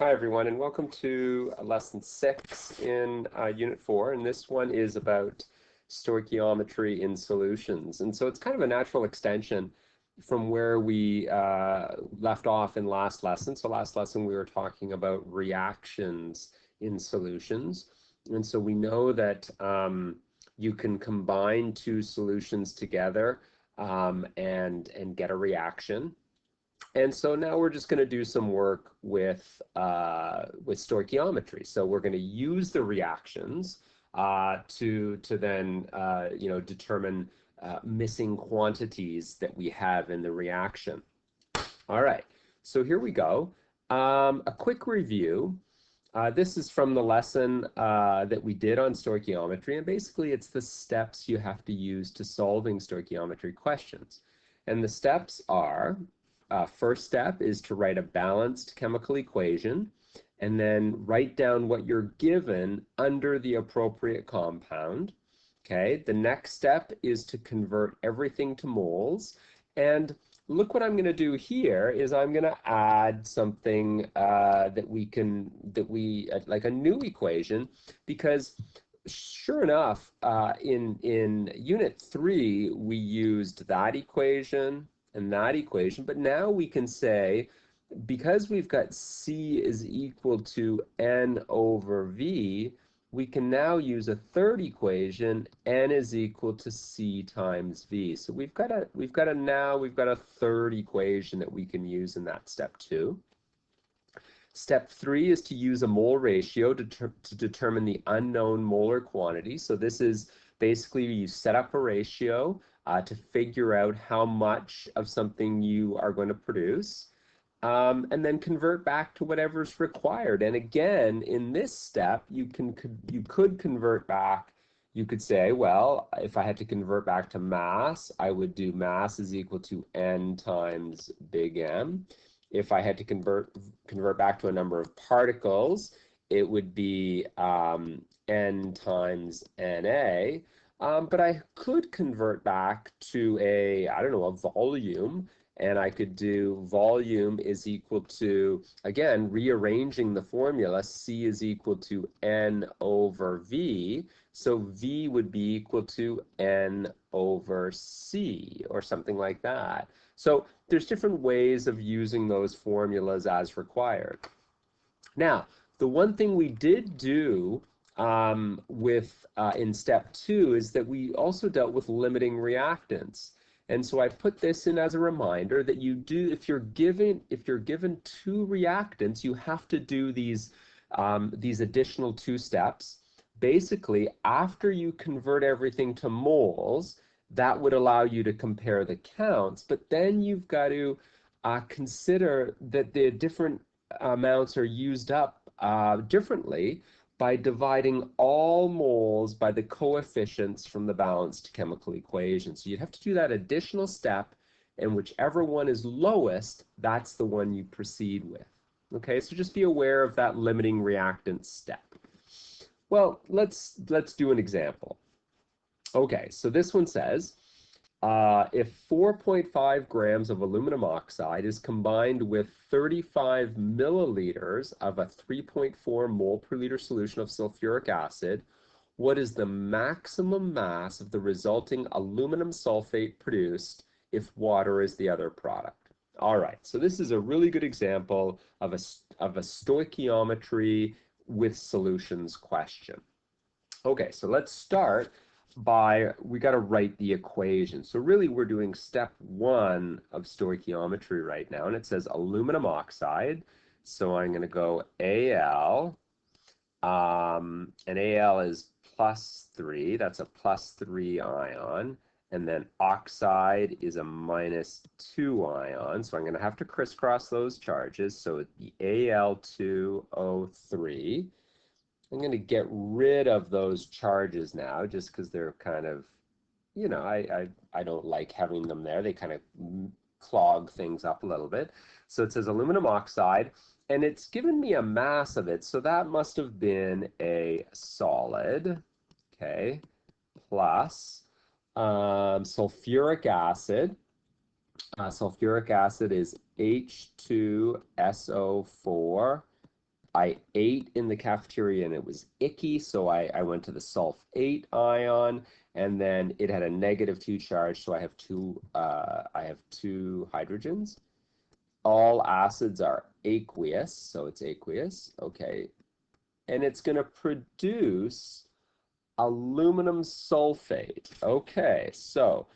Hi everyone, and welcome to lesson 6 in Unit 4, and this one is about stoichiometry in solutions. And so it's kind of a natural extension from where we left off in last lesson. So last lesson we were talking about reactions in solutions, and so we know that you can combine two solutions together and get a reaction. And so now we're just going to do some work with stoichiometry. So we're going to use the reactions to then determine missing quantities that we have in the reaction. All right, so here we go. A quick review. This is from the lesson that we did on stoichiometry, and basically it's the steps you have to use to solving stoichiometry questions. And the steps are, first step is to write a balanced chemical equation, and then write down what you're given under the appropriate compound. Okay, the next step is to convert everything to moles, and look what I'm going to do here is I'm going to add something like a new equation, because sure enough, in Unit 3 we used that equation and that equation, but now we can say, because we've got C is equal to N over V, we can now use a third equation, N is equal to C times V. So we've got a third equation that we can use in that step 2. Step 3 is to use a mole ratio to determine the unknown molar quantity. So this is basically you set up a ratio to figure out how much of something you are going to produce. And then convert back to whatever's required. And again, in this step, you could convert back. You could say, well, if I had to convert back to mass, I would do mass is equal to N times big M. If I had to convert back to a number of particles, it would be N times NA. But I could convert back to a volume, and I could do volume is equal to, again, rearranging the formula, C is equal to N over V. So V would be equal to N over C, or something like that. So there's different ways of using those formulas as required. Now, the one thing we did do in step 2 is that we also dealt with limiting reactants. And so I put this in as a reminder that if you're given 2 reactants, you have to do these additional 2 steps. Basically, after you convert everything to moles, that would allow you to compare the counts, but then you've got to consider that the different amounts are used up differently by dividing all moles by the coefficients from the balanced chemical equation. So you'd have to do that additional step, and whichever one is lowest, that's the one you proceed with. Okay, so just be aware of that limiting reactant step. Well, let's do an example. Okay, so this one says, if 4.5 grams of aluminum oxide is combined with 35 milliliters of a 3.4 mole per liter solution of sulfuric acid, what is the maximum mass of the resulting aluminum sulfate produced if water is the other product? All right, so this is a really good example of a stoichiometry with solutions question. Okay, so let's start we got to write the equation. So really we're doing step 1 of stoichiometry right now, and it says aluminum oxide. So I'm going to go Al, and Al is +3. That's a +3 ion. And then oxide is a -2 ion. So I'm going to have to crisscross those charges. So it'd be Al2O3. I'm going to get rid of those charges now, just because they're kind of, I don't like having them there. They kind of clog things up a little bit. So it says aluminum oxide, and it's given me a mass of it. So that must have been a solid, okay, plus sulfuric acid. Sulfuric acid is H2SO4 I ate in the cafeteria and it was icky, so I went to the sulfate ion, and then it had a -2 charge, so I have two hydrogens. All acids are aqueous, so it's aqueous, okay. And it's going to produce aluminum sulfate. Okay, so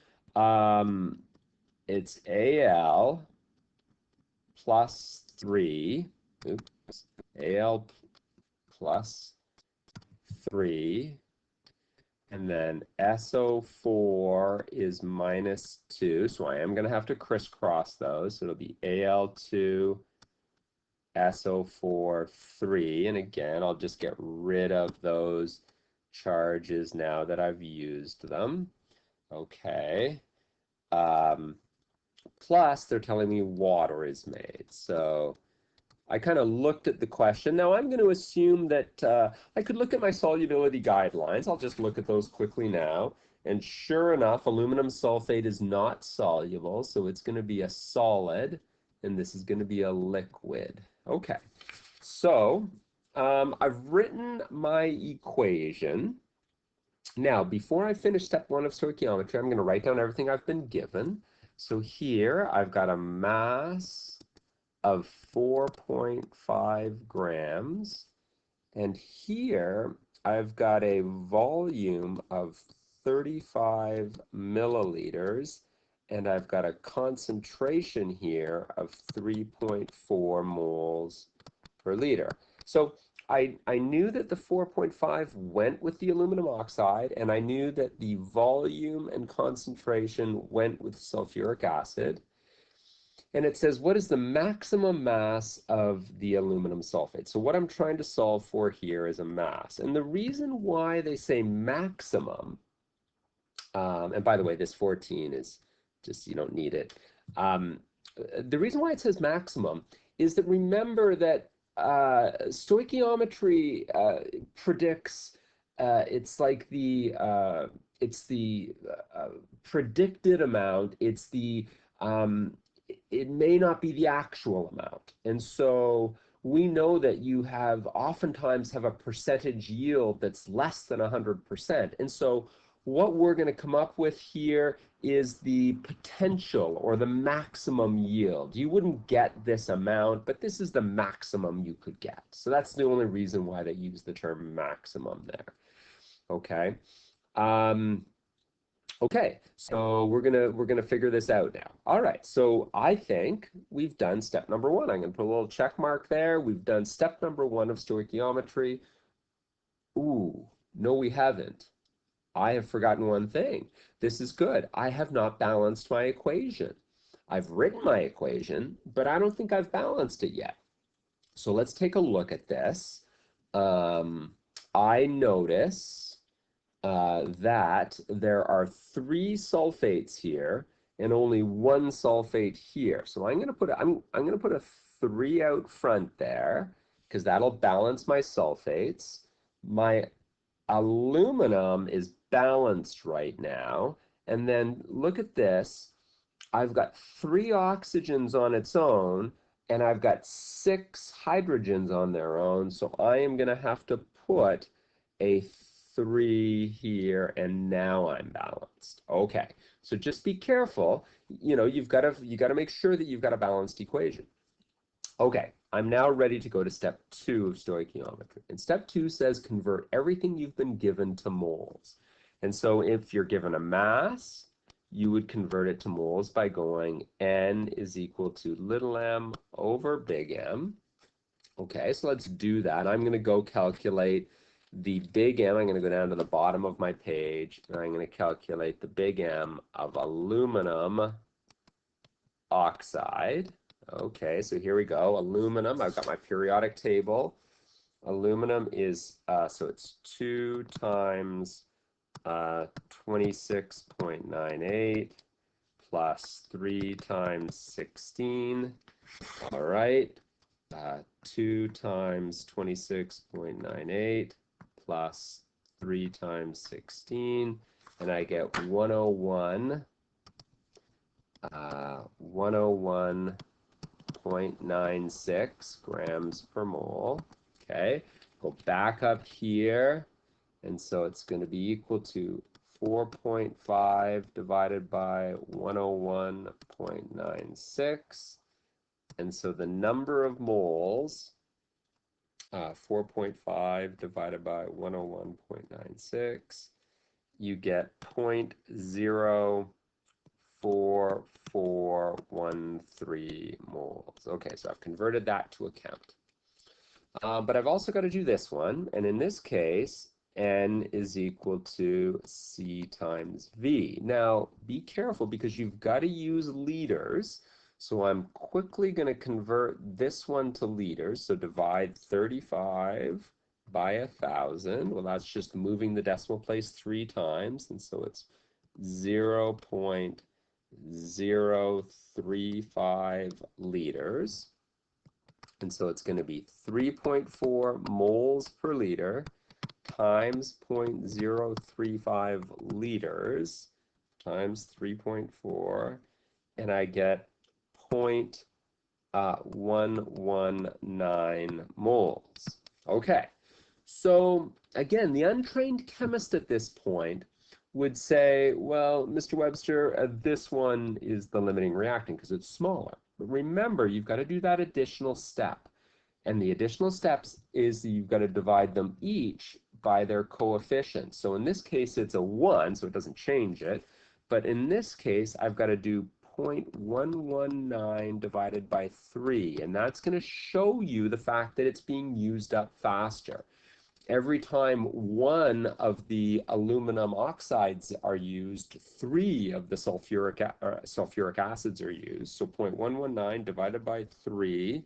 it's Al plus 3, oops, Al plus 3, and then SO4 is -2, so I am going to have to crisscross those. So it'll be Al2, SO4, 3, and again, I'll just get rid of those charges now that I've used them. Okay. Plus, they're telling me water is made. So I kind of looked at the question. Now I'm going to assume that I could look at my solubility guidelines. I'll just look at those quickly now. And sure enough, aluminum sulfate is not soluble, so it's going to be a solid, and this is going to be a liquid. Okay, so I've written my equation. Now, before I finish step 1 of stoichiometry, I'm going to write down everything I've been given. So here I've got a mass of 4.5 grams, and here I've got a volume of 35 milliliters, and I've got a concentration here of 3.4 moles per liter. So I knew that the 4.5 went with the aluminum oxide, and I knew that the volume and concentration went with sulfuric acid. And it says, what is the maximum mass of the aluminum sulfate? So what I'm trying to solve for here is a mass. And the reason why they say maximum, and by the way, this 14 is just, you don't need it. The reason why it says maximum is that remember that stoichiometry predicts, it's like the predicted amount, it's the, it may not be the actual amount. And so we know that you have oftentimes have a percentage yield that's less than 100%. And so what we're going to come up with here is the potential or the maximum yield. You wouldn't get this amount, but this is the maximum you could get. So that's the only reason why they use the term maximum there. Okay. Okay, so we're gonna figure this out now. All right, so I think we've done step number 1. I'm gonna put a little check mark there. We've done step number 1 of stoichiometry. Ooh, no, we haven't. I have forgotten one thing. This is good. I have not balanced my equation. I've written my equation, but I don't think I've balanced it yet. So let's take a look at this. I notice that there are 3 sulfates here and only 1 sulfate here. So I'm going to put a 3 out front there because that'll balance my sulfates. My aluminum is balanced right now. And then look at this. I've got 3 oxygens on its own, and I've got 6 hydrogens on their own. So I am going to have to put a 3 here, and now I'm balanced. Okay, so just be careful. You know, you got to make sure that you've got a balanced equation. Okay, I'm now ready to go to step 2 of stoichiometry. And step 2 says convert everything you've been given to moles. And so if you're given a mass, you would convert it to moles by going N is equal to little m over big M. Okay, so let's do that. I'm going to go calculate the big M. I'm going to go down to the bottom of my page, and I'm going to calculate the big M of aluminum oxide. Okay, so here we go. Aluminum, I've got my periodic table. Aluminum is, so it's 2 times 26.98 plus 3 times 16. All right, 2 times 26.98 plus 3 times 16, and I get 101.96 grams per mole. Okay, go back up here, and so it's going to be equal to 4.5 divided by 101.96, and so the number of moles, 4.5 divided by 101.96, you get 0.04413 moles. Okay, so I've converted that to a count. But I've also got to do this one, and in this case, N is equal to C times V. Now, be careful because you've got to use liters, so I'm quickly going to convert this one to liters, so divide 35 by 1,000. Well, that's just moving the decimal place 3 times, and so it's 0.035 liters. And so it's going to be 3.4 moles per liter times 0.035 liters times 3.4, and I get 0.119 moles. Okay, so again, the untrained chemist at this point would say, well, Mr. Webster, this one is the limiting reactant because it's smaller. But remember, you've got to do that additional step. And the additional steps is that you've got to divide them each by their coefficient. So in this case, it's a 1, so it doesn't change it. But in this case, I've got to do 0.119 divided by 3. And that's going to show you the fact that it's being used up faster. Every time one of the aluminum oxides are used, 3 of the sulfuric acids are used. So 0.119 divided by 3.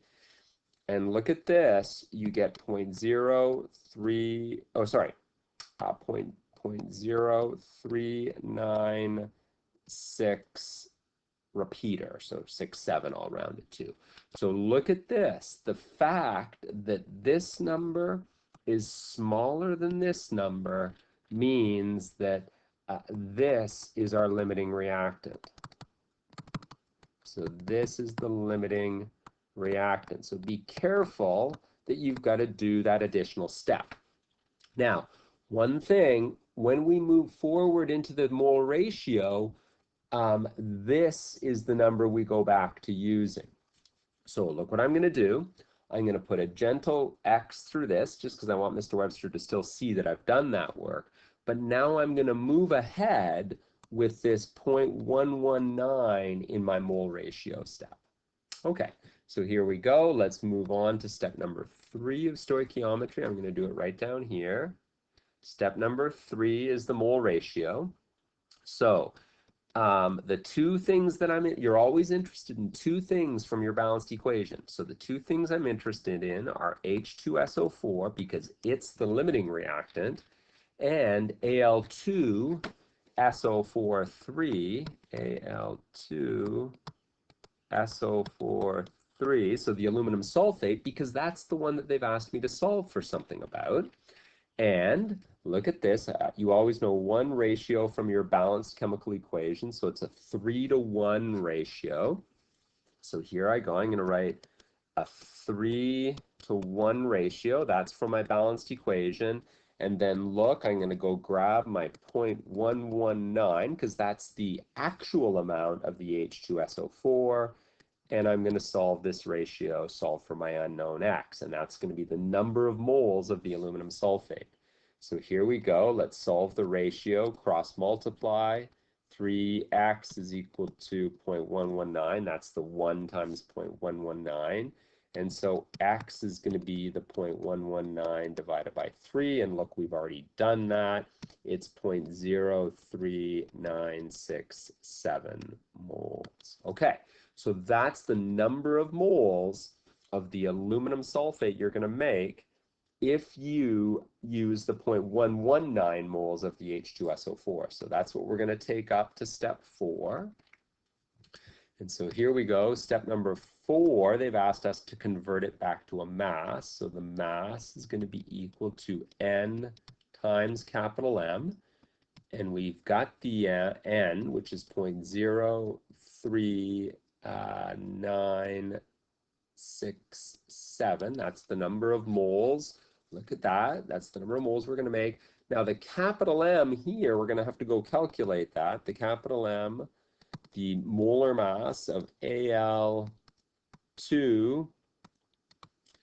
And look at this, you get 0.03996 repeater, so 6, 7, I'll round it to. So look at this, the fact that this number is smaller than this number means that this is our limiting reactant. So this is the limiting reactant. So be careful that you've got to do that additional step. Now, one thing, when we move forward into the mole ratio, this is the number we go back to using. So look what I'm going to do. I'm going to put a gentle X through this just because I want Mr. Webster to still see that I've done that work. But now I'm going to move ahead with this 0.119 in my mole ratio step. Okay, so here we go. Let's move on to step number 3 of stoichiometry. I'm going to do it right down here. Step number 3 is the mole ratio. So the two things that you're always interested in 2 things from your balanced equation. So the 2 things I'm interested in are H2SO4 because it's the limiting reactant, and Al2SO4 Al2SO4 so the aluminum sulfate, because that's the one that they've asked me to solve for something about. And look at this, you always know 1 ratio from your balanced chemical equation, so it's a 3-to-1 ratio. So here I go, I'm going to write a 3-to-1 ratio, that's from my balanced equation. And then look, I'm going to go grab my 0.119 because that's the actual amount of the H2SO4, and I'm going to solve this ratio, solve for my unknown X, and that's going to be the number of moles of the aluminum sulfate. So here we go. Let's solve the ratio, cross multiply. 3x is equal to 0.119. That's the 1 times 0.119. And so x is going to be the 0.119 divided by 3. And look, we've already done that. It's 0.03967 moles. Okay, so that's the number of moles of the aluminum sulfate you're going to make if you use the 0.119 moles of the H2SO4. So that's what we're going to take up to step 4. And so here we go, step number 4, they've asked us to convert it back to a mass. So the mass is going to be equal to N times capital M. And we've got the N, which is 0.03967 0.7. That's the number of moles. Look at that. That's the number of moles we're going to make. Now the capital M here, we're going to have to go calculate that. The capital M, the molar mass of Al2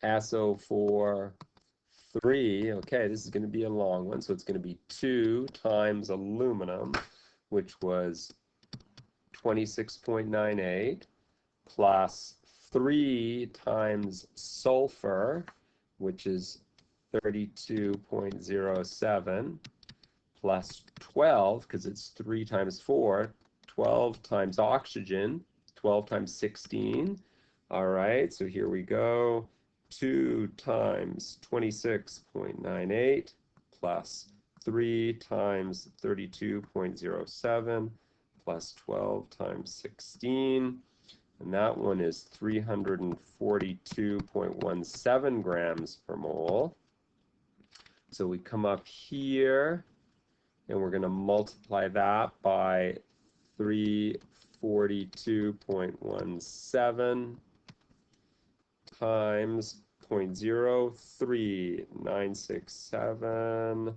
SO4 3. Okay, this is going to be a long one, so it's going to be 2 times aluminum, which was 26.98, plus 3 times sulfur, which is 32.07, plus 12, because it's 3 times 4, 12 times oxygen, 12 times 16. All right, so here we go. 2 times 26.98 plus 3 times 32.07 plus 12 times 16. And that one is 342.17 grams per mole. So we come up here and we're going to multiply that by 342.17 times 0.03967,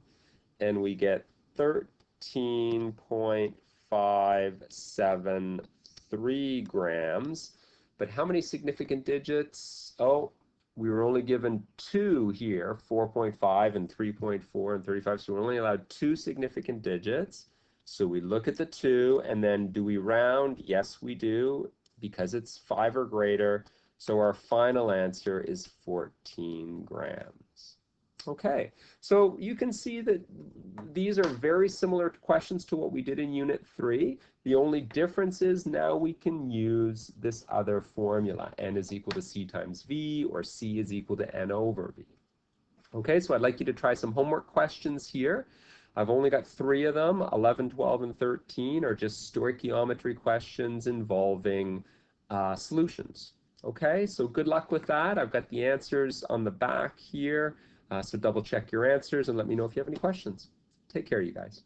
and we get 13.573 grams. But how many significant digits? Oh, we were only given 2 here, 4.5 and 3.4 and 35, so we're only allowed 2 significant digits. So we look at the 2, and then do we round? Yes, we do, because it's 5 or greater. So our final answer is 14 grams. Okay, so you can see that these are very similar questions to what we did in Unit 3. The only difference is now we can use this other formula. N is equal to C times V, or C is equal to N over V. Okay, so I'd like you to try some homework questions here. I've only got 3 of them. 11, 12, and 13 are just stoichiometry questions involving solutions. Okay, so good luck with that. I've got the answers on the back here. So double check your answers and let me know if you have any questions. Take care, you guys.